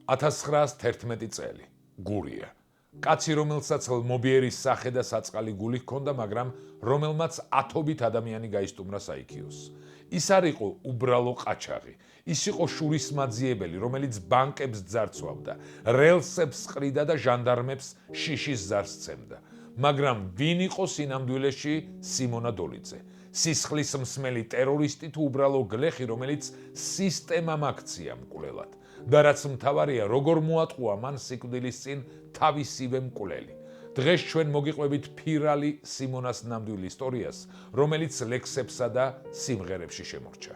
1911 წელი. გურია. კაცი, რომელსაც ლმობიერის სახე და საწყალი გული ჰქონდა, მაგრამ რომელმაც ათობით ადამიანი გაისტუმრა საიქიოს. ის არ იყო უბრალო ყაჩაღი. ის იყო შურისმაძიებელი, რომელიც ბანკებს ძარცვავდა, რელსებს ყრიდა და ჟანდარმებს შიშის ზარს სცემდა. მაგრამ ვინ იყო სინამდვილეში სიმონა დოლიძე? სისხლის მსმელი ტერორისტი თუ უბრალო გლეხი, რომელიც სისტემამ აქცია მკვლელად? და რაც მთავარია, როგორ მოატყუა მან სიკვდილის წინ თავისივე მკვლელი. დღეს ჩვენ მოგიყვებით ფირალი სიმონას ნამდვილ ისტორიას, რომელიც ლექსებსა და სიმღერებში შემორჩა.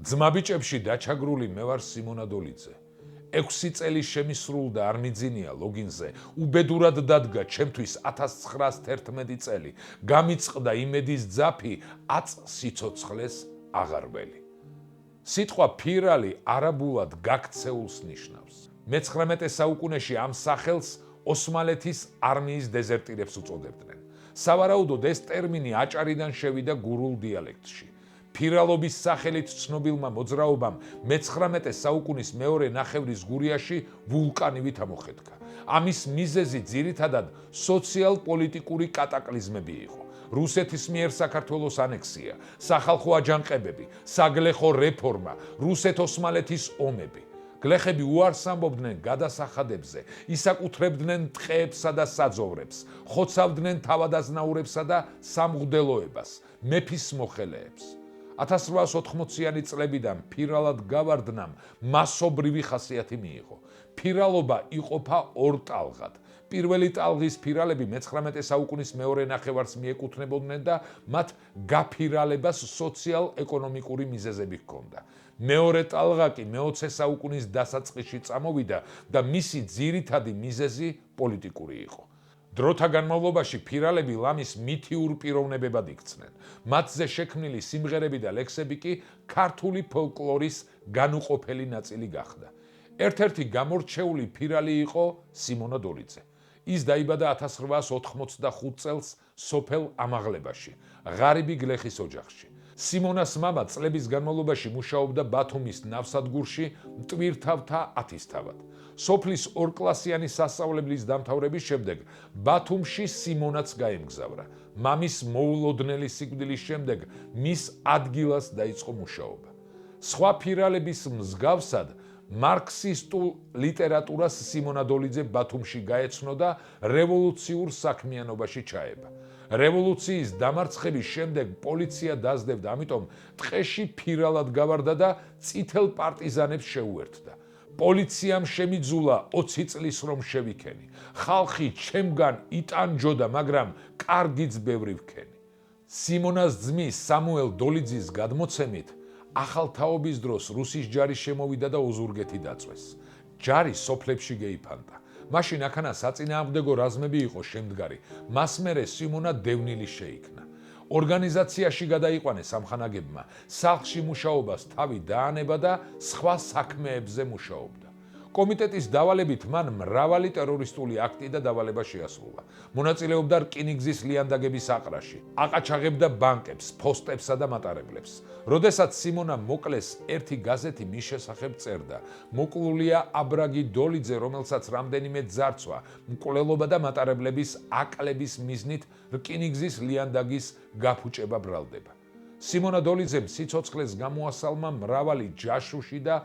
ძმაბიჭებში დაჩაგრული მე ვარ სიმონა დოლიძე. 6 წელი შემისრულდა არ მიძინია ლოგინზე, უბედურად დადგა ჩემთვის 1911 წელი, გამიწყდა იმედის ძაფი, აწ სიცოცხლეს აღარველი. სიტყვა ფირალი არაბულად გაქცეულს ნიშნავს. მე-19 საუკუნეში ამ სახელს ოსმალეთის არმიის დეზერტირებს უწოდებდნენ. სავარაუდოდ ეს ტერმინი აჭარიდან შევიდა გურულ დიალექტში. ფირალობის სახელით ცნობილმა მოძრაობამ მე-19 საუკუნის მეორე ნახევრის გურიაში ვულკანივით ამოხეთქა. ამის მიზეზი ძირითადად სოციალ-პოლიტიკური კატაკლიზმები იყო. რუსეთის მიერ საქართველოს ანექსია, სახალხო აჯანყებები, საგლეხო რეფორმა, რუსეთ-ოსმალეთის ომები. გლეხები უარს ამბობდნენ გადასახადებზე, ისაკუთრებდნენ ტყეებსა და საძოვრებს, ხოცავდნენ თავადაზნაურებსა და სამღვდელოებას, მეფის მოხელეებს. 1880-იანი წლებიდან ფირალად გავარდნამ მასობრივი ხასიათი მიიღო. ფირალობა იყოფა ორ ტალღად. პირველი ტალღის ფირალები მე-19 საუკუნის მეორე ნახევარს მიეკუთვნებოდნენ და მათ გაფირალებას სოციალ-ეკონომიკური მიზეზები ჰქონდა. მეორე ტალღა კი მე-20 საუკუნის დასაწყისში წამოვიდა და მისი ძირითადი მიზეზი პოლიტიკური იყო. დროთა განმავლობაში ფირალები ლამის მითიურ პიროვნებებად იქცნენ. მათზე შექმნილი სიმღერები და ლექსები კი ქართული ფოლკლორის განუყოფელი ნაწილი გახდა. ერთ-ერთი გამორჩეული ფირალი იყო სიმონა დოლიძე. ის დაიბადა 1885 წელს სოფელ ამაღლებაში, ღარიბი გლეხის ოჯახში. სიმონას მამა წლების განმავლობაში მუშაობდა ბათუმის ნავსადგურში მტვირთავთა ათისთავად. სოფლის ორკლასიანი სასწავლებლის დამთავრების შემდეგ ბათუმში სიმონაც გაემგზავრა. მამის მოულოდნელი სიკვდილის შემდეგ მის ადგილას დაიწყო მუშაობა. სხვა ფირალების მსგავსად მარქსისტულ ლიტერატურას სიმონა დოლიძე ბათუმში გაეცნო და რევოლუციურ საქმიანობაში ჩაება. რევოლუციის დამარცხების შემდეგ პოლიცია დაძდევდა, ამიტომ ტყეში ფირალად გავარდა და წითელ პარტიზანებს შეუერთდა. პოლიციამ შემიძულა 20 წლის რომ შევიქენი. ხალხი ჩემგან იტანჯოდა, მაგრამ კარგიც ბევრი ვქენი. სიმონას ძმის სამუელ დოლიძის გადმოცემით, ახალთაობის დროს რუსის ჯარი შემოვიდა და ოზურგეთი დაწვეს. ჯარი სოფლებში გეიფანტა. მაშინ აქანა საწინააღმდეგო რაზმები იყო შემდგარი. მას მერე სიმონა დევნილი შეიქნა. ორგანიზაციაში გადაიყვანეს სამხანაგებმა, სახლში მუშაობას თავი დაანება და სხვა საქმეებზე მუშაობდა. კომიტეტის დავალებით მან მრავალი ტერორისტული აქტი და დავალება შეასრულა. მონაწილეობდა რკინიგზის ლიანდაგების აყრაში, აყაჩაღებდა ბანკებს, ფოსტებსა და მატარებლებს. როდესაც სიმონა მოკლეს, ერთი გაზეთი მის შესახებ წერდა. მოკლულია აბრაგი დოლიძე, რომელსაც რამდენიმე ძარცვა, მკვლელობა და მატარებლების აკლების მიზნით რკინიგზის ლიანდაგის გაფუჭება ბრალდება. სიმონა დოლიძემ სიცოცხლეს გამოასალმა მრავალი ჯაშუში და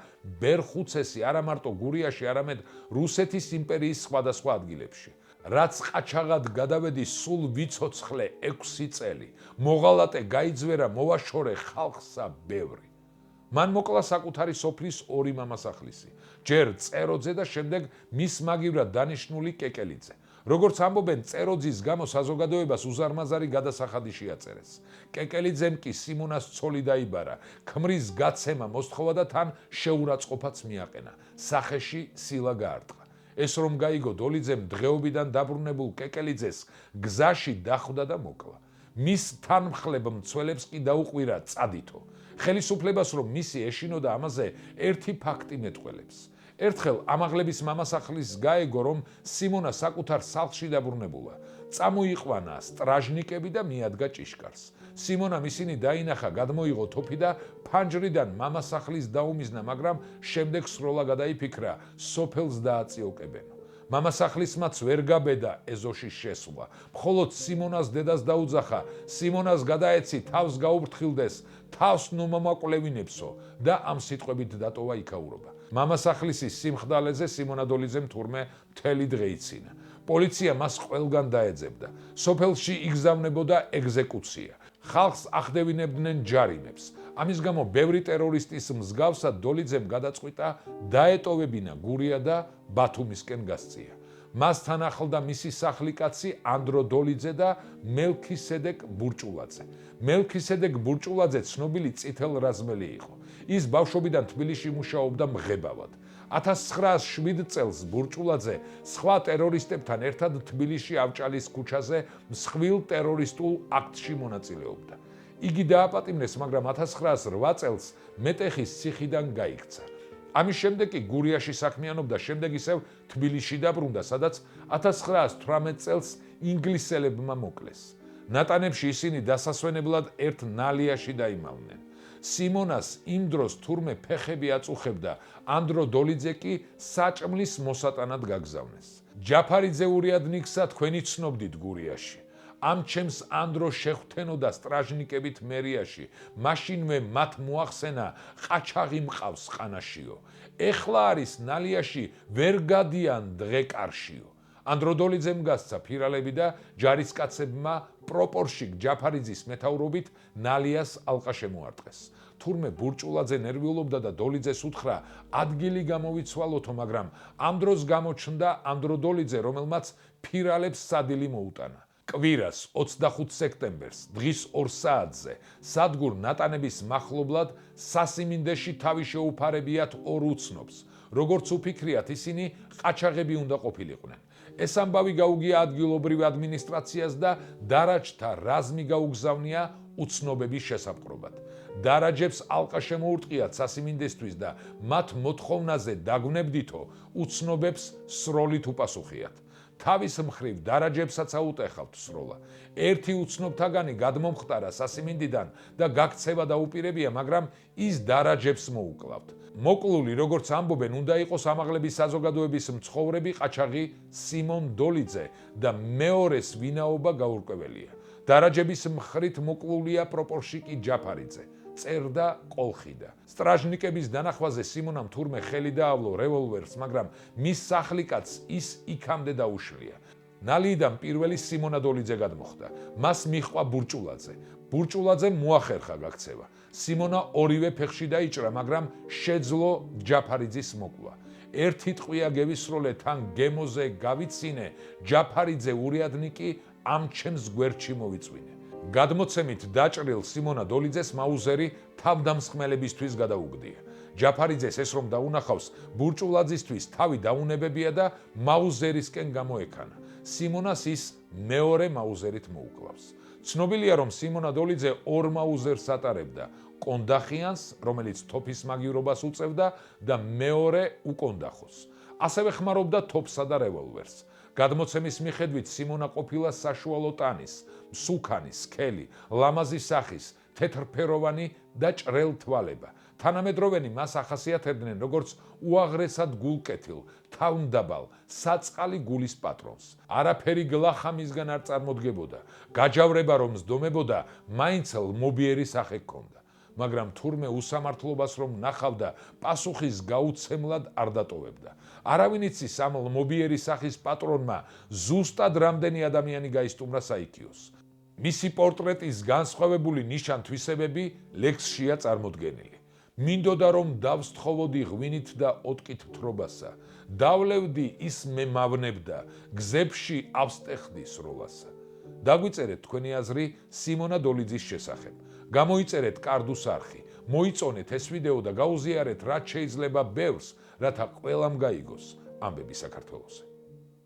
ბერხუცესი არა მარტო გურიაში, არამედ რუსეთის იმპერიის სხვადასხვა ადგილებში. რაც ყაჩაღად გადავედი სულ ვიცოცხლე 6 წელი. მოღალატე გაიძვერა, მოვაშორე ხალხსა ბევრი. მან მოკლა საკუთარი სოფლის ორი მამასახლისი, ჯერ წეროძე და შემდეგ მის მაგივრად დანიშნული კეკელიძე. როგორც ამბობენ, წეროძის გამო საზოგადოებას უზარმაზარი გადასახადი შეაწერეს. კეკელიძემ კი სიმონას ცოლი დაიბარა, ქმრის გაცემა მოსთხოვა და თან შეურაცხყოფაც მიაყენა. სახეში სილა გაარტყა. ეს რომ გაიგო, დოლიძემ დღეობიდან დაბრუნებულ კეკელიძეს გზაში დახვდა და მოკლა. მის თანმხლებ მცველებს კი დაუყვირა წადითო. ხელისუფლებას რომ მისი ეშინოდა, ამაზე ერთი ფაქტი მეტყველებს. ერთხელ ამაღლების მამასახლის გაეგო, რომ სიმონა საკუთარ სახლში დაბრუნებულა. წამოიყვანა სტრაჟნიკები და მიადგა ჭიშკარს. სიმონამ ისინი დაინახა, გადმოიღო თოფი და ფანჯრიდან მამასახლის დაუმიზნა, მაგრამ შემდეგ სროლა გადაიფიქრა, სოფელს დააწიოკებენო. მამასახლისმაც ვერ გაბედა ეზოში შესვლა. მხოლოდ სიმონას დედას დაუძახა, სიმონას გადაეცი, თავს გაუფრთხილდეს, თავს ნუ მომაკლევინებსო და ამ სიტყვებით დატოვა იქაურობა. მამასახლისის სიმხდალეზე სიმონა დოლიძემ თურმე მთელი დღე იცინა. პოლიცია მას ყველგან დაეძებდა. სოფელში იგზავნებოდა ეგზეკუცია. ხალხს ახდევინებდნენ ჯარიმებს. ამის გამო ბევრი ტერორისტის მსგავსად დოლიძემ გადაწყვიტა დაეტოვებინა გურია და ბათუმისკენ გასწია. მასთან ახლდა მისი სახლიკაცი ანდრო დოლიძე და მელქისედეკ ბურჭულაძე. მელქისედეკ ბურჭულაძე ცნობილი წითელრაზმელი იყო. ის ბავშვობიდან თბილისში მუშაობდა მღებავად. 1907 წელს ბურჭულაძე სხვა ტერორისტებთან ერთად თბილისში ავჭალის ქუჩაზე მსხვილ ტერორისტულ აქტში მონაწილეობდა. იგი დააპატიმრეს, მაგრამ 1908 წელს მეტეხის ციხიდან გაიქცა. ამის შემდეგ კი გურიაში საქმიანობდა, შემდეგ ისევ თბილისში დაბრუნდა, სადაც 1918 წელს ინგლისელებმა მოკლეს. ნატანებში ისინი დასასვენებლად ერთ ნალიაში დაიმალნენ. სიმონას იმ დროს თურმე ფეხები აწუხებდა, ანდრო დოლიძე კი საჭმლის მოსატანად გაგზავნეს. ჯაფარიძე ურიადნიკსა თქვენი ცნობდით გურიაში. ამ ჩემს ანდრო შეხვთენოდა სტრაჟნიკებით მერიაში, მაშინვე მათ მოახსენა ყაჩაღი მყავს ყანაშიო. ეხლა არის ნალიაში, ვერ გადიან დღე კარშიო. ანდრო დოლიძემ გასცა ფირალები და ჯარისკაცებმა პროპორშიკ ჯაფარიძის მეთაურობით ნალიას ალყა შემოარტყეს. თურმე ბურჭულაძე ნერვიულობდა და დოლიძეს უთხრა ადგილი გამოვიცვალოთო, მაგრამ ამ დროს გამოჩნდა ანდრო დოლიძე, რომელმაც ფირალებს სადილი მოუტანა. კვირას 25 სექტემბერს დღის 2 საათზე სადგურ ნატანების მახლობლად სასიმინდეში თავი შეუფარებიათ ორ უცნობს. როგორც უფიქრიათ, ისინი ყაჩაღები უნდა ყოფილიყვნენ. ეს ამბავი გაუგია ადგილობრივ ადმინისტრაციას და დარაჯთა რაზმი გაუგზავნია უცნობების შესაპყრობად. დარაჯებს ალყა შემოურტყიათ სასიმინდესთვის და მათ მოთხოვნაზე დაგვნებდითო უცნობებს სროლით უპასუხიათ. თავის მხრივ დარაჯებსაც აუტეხავთ სროლა. ერთი უცნობთაგანი გადმომხტარა სასიმინდიდან და გაქცევა დაუპირებია, მაგრამ ის დარაჯებს მოუკლავთ. მოკლული, როგორც ამბობენ, უნდა იყოს ამაღლების საზოგადოების მცხოვრები ყაჩაღი სიმონ დოლიძე და მეორეს ვინაობა გაურკვეველია. დარაჯების მხრით მოკლულია პროპორშიკი ჯაფარიძე. წერდა კოლხიდა. სტრაჟნიკების დანახვაზე სიმონამ თურმე ხელი დაავლო რევოლვერს, მაგრამ მის სახლიკაც ის იქამდე დაუშლია. ნალიიდან პირველი სიმონა დოლიძე გადმოხდა. მას მიჰყვა ბურჭულაძე. ბურჭულაძემ მოახერხა გაქცევა. სიმონა ორივე ფეხში დაიჭრა, მაგრამ შეძლო ჯაფარიძის მოკვლა. ერთი ტყვია გევისროლე, თან გემოზე გავიცინე, ჯაფარიძე ურიადნიკი ამ ჩემს გვერდში მოვიწვინე. გადმოცემით დაჭრილ სიმონა დოლიძეს მაუზერი თავდამსხმელებისთვის გადაუგდია. ჯაფარიძეს ეს რომ დაუნახავს, ბურჭულაძისთვის თავი დაუნებებია და მაუზერისკენ გამოექანა. სიმონას ის მეორე მაუზერით მოუკლავს. ცნობილია, რომ სიმონა დოლიძე ორ მაუზერს ატარებდა, კონდახიანს, რომელიც თოფის მაგივრობას უწევდა და მეორე უკონდახოს. ასევე ხმარობდა თოფსა და რევოლვერს. გადმოცემის მიხედვით სიმონა ყოფილა საშუალო ტანის, მსუქანი, სქელი, ლამაზი სახის, თეთრფეროვანი და ჭრელ თვალება. თანამედროვენი მას ახასიათებდნენ როგორც უაღრესად გულკეთილ, თავმდაბალ, საწყალი გულის პატრონს. არაფერი გლახა მისგან არ წარმოდგებოდა. გაჯავრება რომ ზდომებოდა, მაინც ლმობიერი სახე ჰქონდა. მაგრამ თურმე უსამართლობას რომ ნახავდა, პასუხის გაუცემლად არ დატოვებდა. არავინ იცის ამ ლმობიერი სახის პატრონმა ზუსტად რამდენი ადამიანი გაისტუმრა საიქიოს. მისი პორტრეტის განსხვავებული ნიშან-თვისებები ლექსშია წარმოდგენილი. მინდოდა რომ დავსთხოვოდი ღვინით და ოტკით თრობასა, დავლევდი ის მე მავნებდა, გზებში ავსტეხდი სროლასა. დაგვიწერეთ თქვენი აზრი სიმონა დოლიძის შესახებ. გამოიწერეთ კარდუს არხი, მოიწონეთ ეს ვიდეო და გაუზიარეთ რაც შეიძლება ბევრს, რათა ყველამ გაიგოს ამბები საქართველოს.